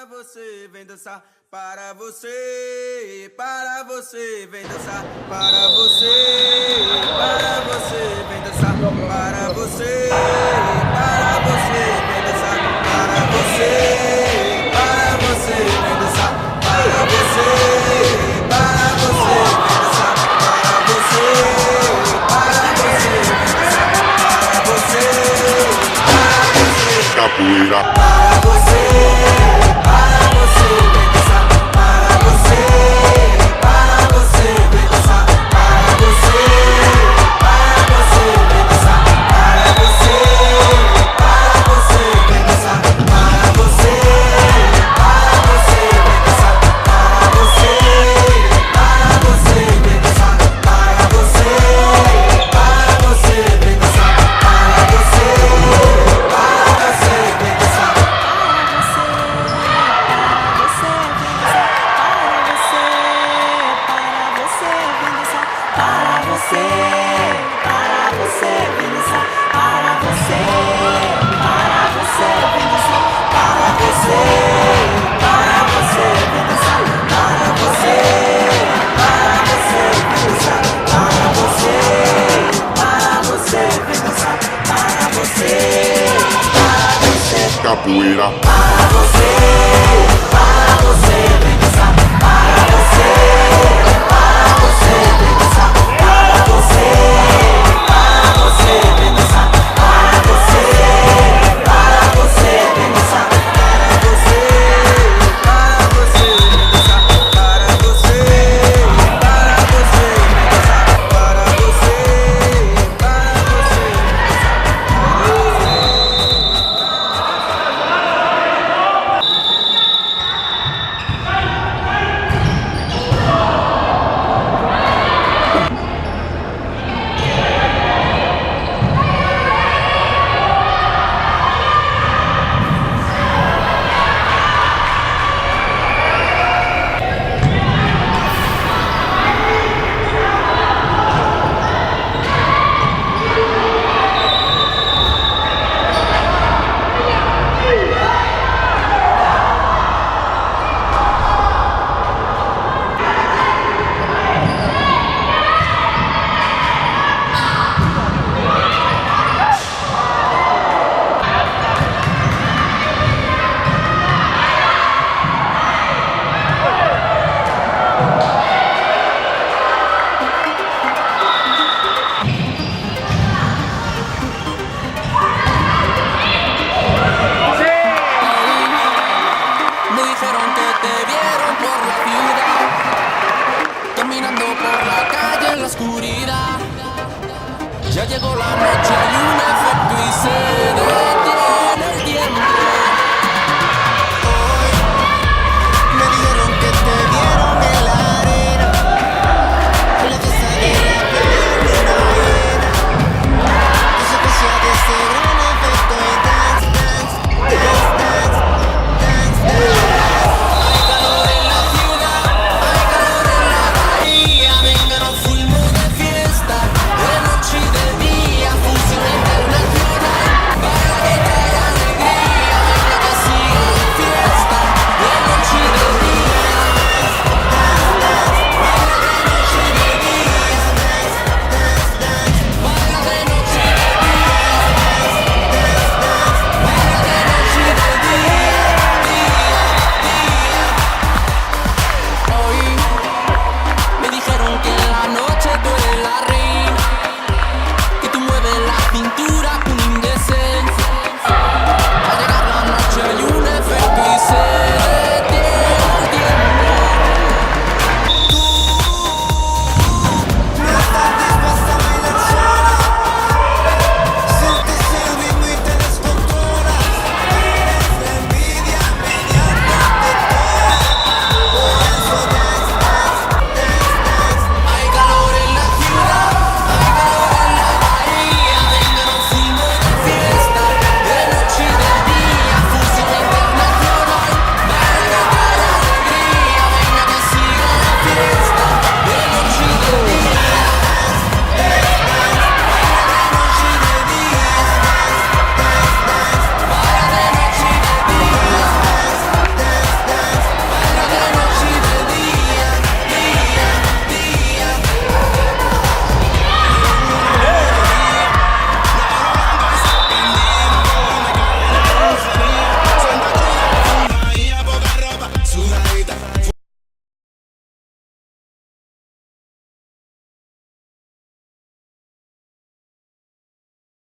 você, vem dançar. Para você, vem dançar. Para você, vem dançar. Para você, vem dançar. Para você, vem dançar. Para você, vem dançar. Para você, vem dançar. Para você, capoeira. Para você, vem dançar. Para você, vem dançar. Para você, vem dançar. Para você, vem dançar. Para você, vem dançar. Para você, vem dançar. Para você, vem dançar. Para você, vem dançar. Para você, vem dançar. Para você, vem dançar. Para você, vem dançar. Para você, vem dançar. Para você, vem dançar. Para você, Capoeira. para você, vem dançar. Para você, vem dançar. Para você, vem dançar. Para você, vem dançar. Para você, vem dançar. Para você, vem dançar. Para você, me dijeron que te vieron por la ciudad, caminando por la calle en la oscuridad. Ya llegó la noche y un efecto y se